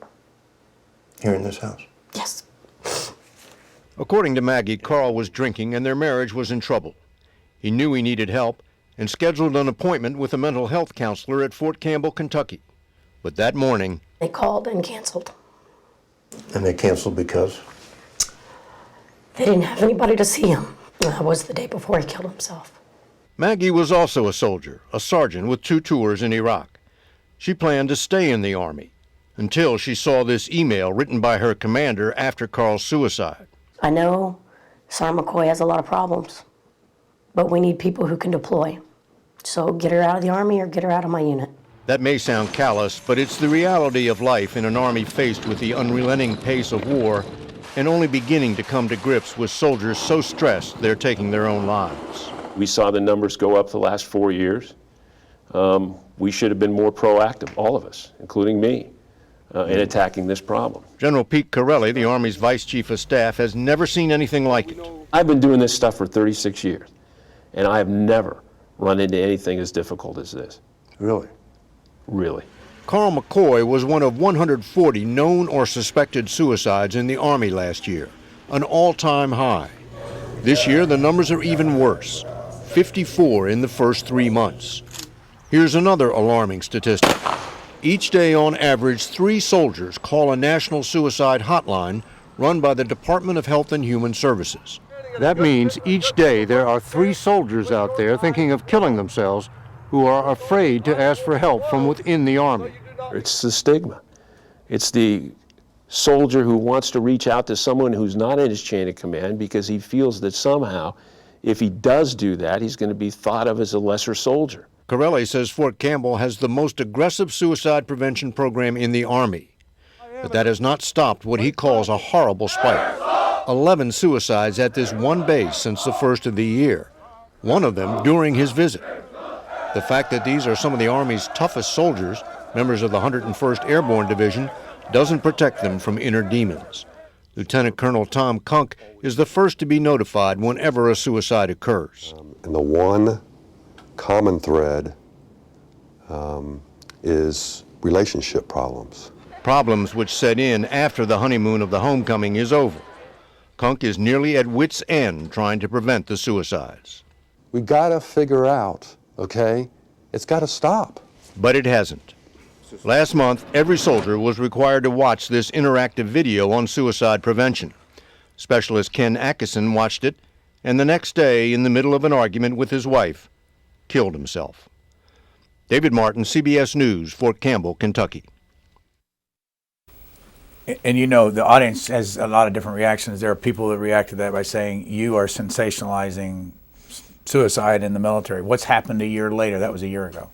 Speaker 3: Here in this house?
Speaker 16: Yes.
Speaker 4: According to Maggie, Carl was drinking and their marriage was in trouble. He knew he needed help and scheduled an appointment with a mental health counselor at Fort Campbell, Kentucky. But that morning,
Speaker 16: They called and canceled.
Speaker 3: And they canceled because?
Speaker 16: They didn't have anybody to see him. That was the day before he killed himself.
Speaker 4: Maggie was also a soldier, a sergeant with 2 tours in Iraq. She planned to stay in the Army until she saw this email written by her commander after Carl's suicide.
Speaker 16: I know Sergeant McCoy has a lot of problems, but we need people who can deploy. So get her out of the Army or get her out of my unit.
Speaker 4: That may sound callous, but it's the reality of life in an Army faced with the unrelenting pace of war and only beginning to come to grips with soldiers so stressed they're taking their own lives.
Speaker 17: We saw the numbers go up the last 4 years. We should have been more proactive, all of us, including me, in attacking this problem.
Speaker 4: General Pete Corelli, the Army's Vice Chief of Staff, has never seen anything like it.
Speaker 17: I've been doing this stuff for 36 years, and I have never run into anything as difficult as this.
Speaker 3: Really?
Speaker 17: Really.
Speaker 4: Carl McCoy was one of 140 known or suspected suicides in the Army last year, an all-time high. This year, the numbers are even worse, 54 in the first 3 months. Here's another alarming statistic. Each day, on average, 3 soldiers call a national suicide hotline run by the Department of Health and Human Services. That means each day there are 3 soldiers out there thinking of killing themselves who are afraid to ask for help from within the Army.
Speaker 17: It's the stigma. It's the soldier who wants to reach out to someone who's not in his chain of command because he feels that somehow, if he does do that, he's going to be thought of as a lesser soldier.
Speaker 4: Corelli says Fort Campbell has the most aggressive suicide prevention program in the Army. But that has not stopped what he calls a horrible spike. 11 suicides at this one base since the first of the year, one of them during his visit. The fact that these are some of the Army's toughest soldiers, members of the 101st Airborne Division, doesn't protect them from inner demons. Lieutenant Colonel Tom Kunk is the first to be notified whenever a suicide occurs.
Speaker 18: And the one common thread is relationship problems.
Speaker 4: Problems which set in after the honeymoon of the homecoming is over. Kunk is nearly at wit's end trying to prevent the suicides.
Speaker 18: We gotta figure out, okay, it's gotta stop.
Speaker 4: But it hasn't. Last month, every soldier was required to watch this interactive video on suicide prevention. Specialist Ken Atkinson watched it, and the next day, in the middle of an argument with his wife, killed himself. David Martin, CBS News, Fort Campbell, Kentucky.
Speaker 2: And you know, the audience has a lot of different reactions. There are people that react to that by saying, you are sensationalizing suicide in the military. What's happened a year later? That was a year ago.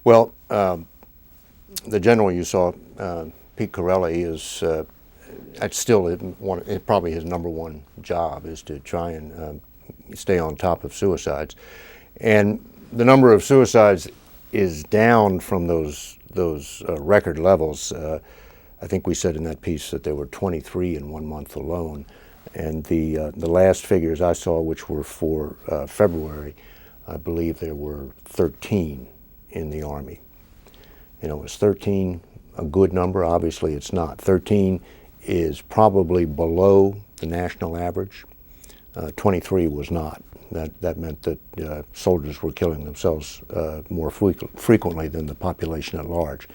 Speaker 3: Well, the general you saw, Pete Corelli, is that's still probably his #1 job is to try and stay on top of suicides. And the number of suicides is down from those record levels. I think we said in that piece that there were 23 in 1 month alone. And the last figures I saw, which were for February, I believe there were 13 in the Army. You know, is 13 a good number? Obviously it's not. 13 is probably below the national average. 23 was not. That meant that soldiers were killing themselves more frequently than the population at large.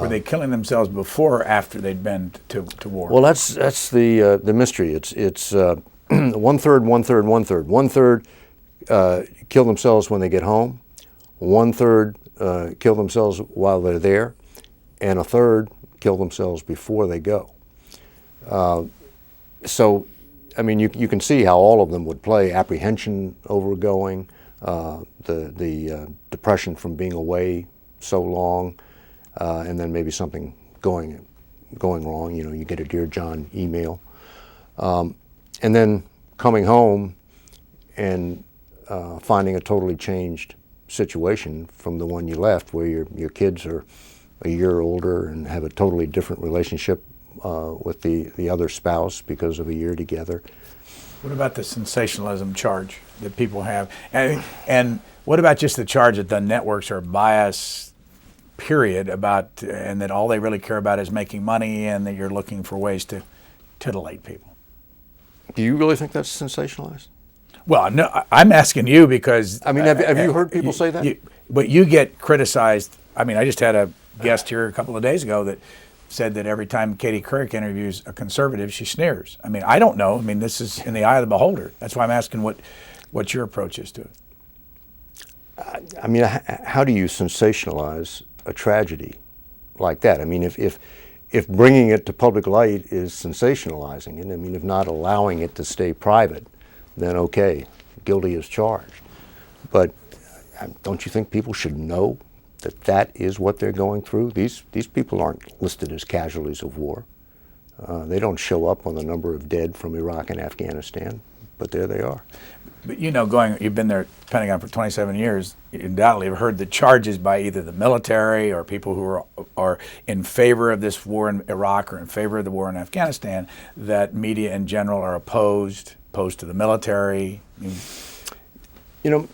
Speaker 2: Were they killing themselves before or after they'd been to war?
Speaker 3: Well, that's the mystery. It's 1/3, 1/3, 1/3. 1/3 kill themselves when they get home. 1/3 kill themselves while they're there, and 1/3 kill themselves before they go. So, I mean, you can see how all of them would play: apprehension over going, the depression from being away so long, and then maybe something going wrong. You know, you get a Dear John email, and then coming home and finding a totally changed situation from the one you left, where your kids are a year older and have a totally different relationship with the other spouse because of a year together.
Speaker 2: What about the sensationalism charge that people have? And what about just the charge that the networks are biased, period, about, and that all they really care about is making money, and that you're looking for ways to titillate people?
Speaker 3: Do you really think that's sensationalized?
Speaker 2: Well, no, I'm asking you because...
Speaker 3: I mean, have you heard people say that?
Speaker 2: But you get criticized. I mean, I just had a guest here a couple of days ago that said that every time Katie Couric interviews a conservative, she sneers. I mean, I don't know. I mean, this is in the eye of the beholder. That's why I'm asking what your approach is to it.
Speaker 3: I mean, how do you sensationalize a tragedy like that? I mean, if bringing it to public light is sensationalizing it, I mean, if not allowing it to stay private, then okay, guilty as charged. But don't you think people should know that that is what they're going through? These people aren't listed as casualties of war. They don't show up on the number of dead from Iraq and Afghanistan, but there they are.
Speaker 2: But you know, you've been there at the Pentagon for 27 years, you undoubtedly have heard the charges by either the military or people who are in favor of this war in Iraq or in favor of the war in Afghanistan, that media in general are opposed to the military.
Speaker 3: You know,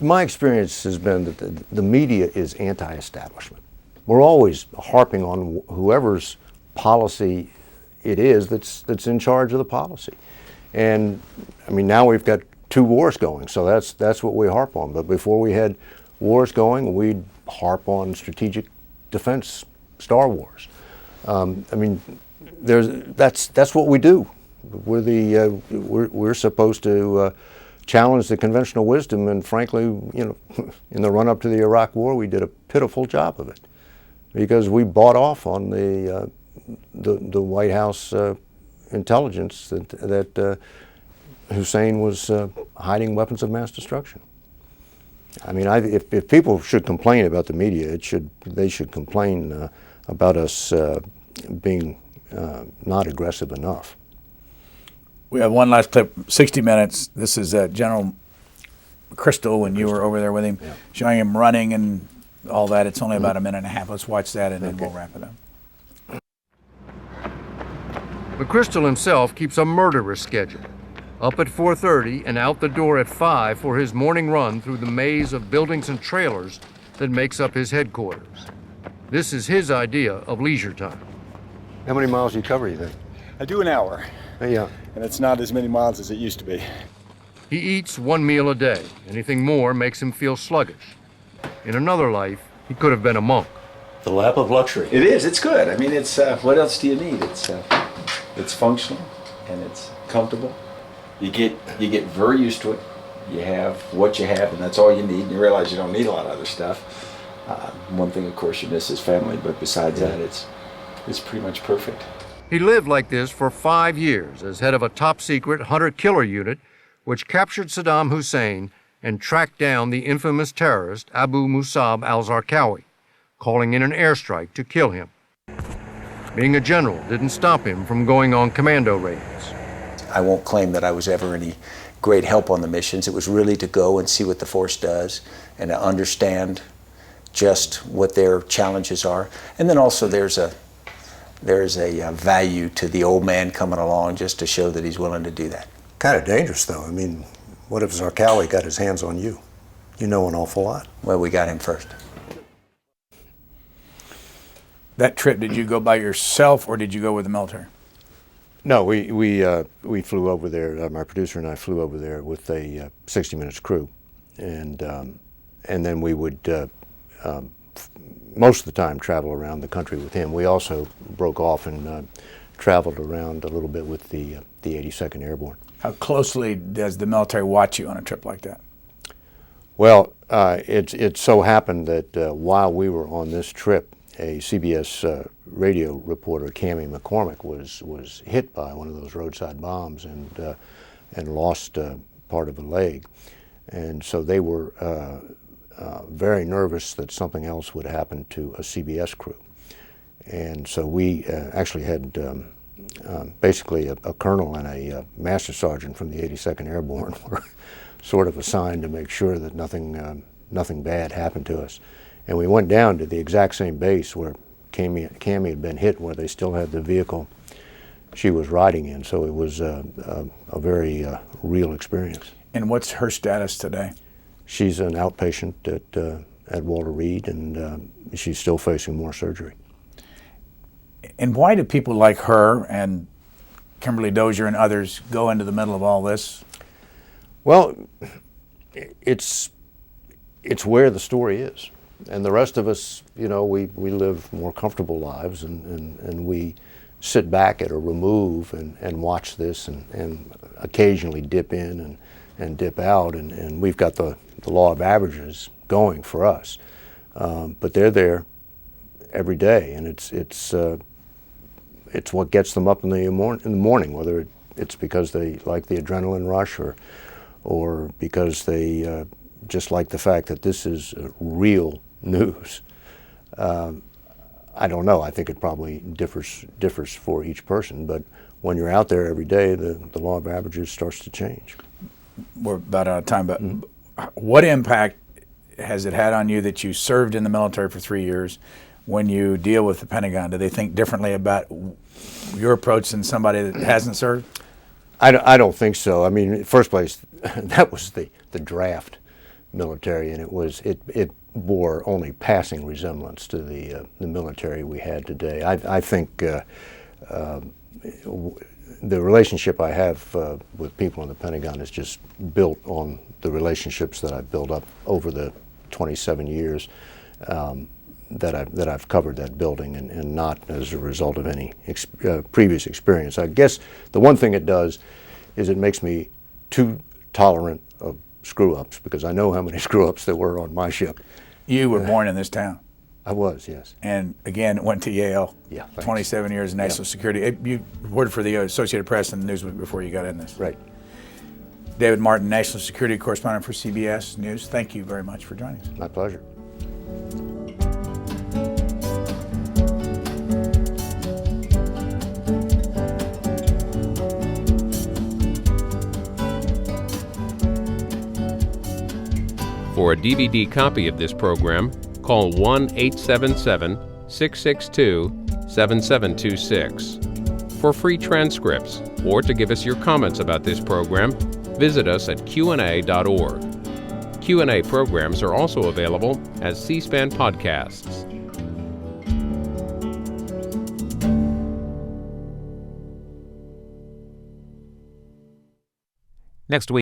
Speaker 3: my experience has been that the media is anti-establishment. We're always harping on whoever's policy it is that's in charge of the policy. And I mean, now we've got 2 wars going, so that's what we harp on. But before we had wars going, we'd harp on strategic defense, Star Wars. I mean, that's what we do. We're supposed to challenge the conventional wisdom, and frankly, you know, in the run-up to the Iraq War, we did a pitiful job of it because we bought off on the White House intelligence that Hussein was hiding weapons of mass destruction. I mean, if people should complain about the media, they should complain about us being not aggressive enough.
Speaker 2: We have one last clip, 60 minutes. This is General McChrystal when you were over there with him, showing him running and all that. It's only about a minute and a half. Let's watch that and then we'll wrap it up.
Speaker 4: McChrystal himself keeps a murderous schedule. Up at 4:30 and out the door at 5 for his morning run through the maze of buildings and trailers that makes up his headquarters. This is his idea of leisure time.
Speaker 3: How many miles do you cover, you think?
Speaker 19: I do an hour.
Speaker 3: Yeah.
Speaker 19: And it's not as many miles as it used to be.
Speaker 4: He eats 1 meal a day. Anything more makes him feel sluggish. In another life, he could have been a monk.
Speaker 10: The lap of luxury.
Speaker 20: It is. It's good. I mean, it's what else do you need? It's functional and it's comfortable. You get very used to it. You have what you have, and that's all you need. And you realize you don't need a lot of other stuff. One thing, of course, you miss is family, but besides that, it's pretty much perfect.
Speaker 4: He lived like this for 5 years as head of a top-secret hunter-killer unit which captured Saddam Hussein and tracked down the infamous terrorist Abu Musab al-Zarqawi, calling in an airstrike to kill him. Being a general didn't stop him from going on commando raids.
Speaker 20: I won't claim that I was ever any great help on the missions. It was really to go and see what the force does and to understand just what their challenges are. And then also there's a value to the old man coming along just to show that he's willing to do that.
Speaker 3: Kind of dangerous, though. I mean, what if Zarqawi got his hands on you? You know an awful lot.
Speaker 20: Well, we got him first.
Speaker 2: That trip, did you go by yourself or did you go with the military?
Speaker 3: No, we flew over there. My producer and I flew over there with a 60 Minutes crew, and then we would most of the time travel around the country with him. We also broke off and traveled around a little bit with the 82nd Airborne.
Speaker 2: How closely does the military watch you on a trip like that?
Speaker 3: Well, it so happened that while we were on this trip, a CBS radio reporter, Cammie McCormick, was hit by one of those roadside bombs and lost part of a leg, and so they were very nervous that something else would happen to a CBS crew, and so we actually had basically a colonel and a master sergeant from the 82nd Airborne were sort of assigned to make sure that nothing bad happened to us. And we went down to the exact same base where Cammie had been hit, where they still had the vehicle she was riding in. So it was a very real experience.
Speaker 2: And what's her status today?
Speaker 3: She's an outpatient at Walter Reed, and she's still facing more surgery.
Speaker 2: And why do people like her and Kimberly Dozier and others go into the middle of all this?
Speaker 3: Well, it's where the story is. And the rest of us, you know, we live more comfortable lives, and we sit back at a remove and watch this and occasionally dip in and dip out, and we've got the law of averages going for us. But they're there every day, and it's what gets them up in the morning, whether it's because they like the adrenaline rush or because they just like the fact that this is real news. I don't know. I think it probably differs for each person, but when you're out there every day, the law of averages starts to change.
Speaker 2: We're about out of time, but what impact has it had on you that you served in the military for 3 years? When you deal with the Pentagon, do they think differently about your approach than somebody that hasn't served?
Speaker 3: I don't think so. I mean, in the first place, that was the draft military, and it bore only passing resemblance to the military we had today. I think the relationship I have with people in the Pentagon is just built on the relationships that I've built up over the 27 years that I've covered that building, and not as a result of any previous experience. I guess the one thing it does is it makes me too tolerant of screw-ups, because I know how many screw-ups there were on my ship.
Speaker 2: You were born in this town.
Speaker 3: I was, yes.
Speaker 2: And again, went to Yale.
Speaker 3: Yeah, thanks.
Speaker 2: 27 years in national security. You worked for the Associated Press and the Newsweek before you got in this.
Speaker 3: Right.
Speaker 2: David Martin, national security correspondent for CBS News. Thank you very much for joining us.
Speaker 3: My pleasure.
Speaker 1: For a DVD copy of this program, call 1-877-662-7726. For free transcripts or to give us your comments about this program, visit us at qna.org. Q&A programs are also available as C-SPAN podcasts.
Speaker 21: Next week.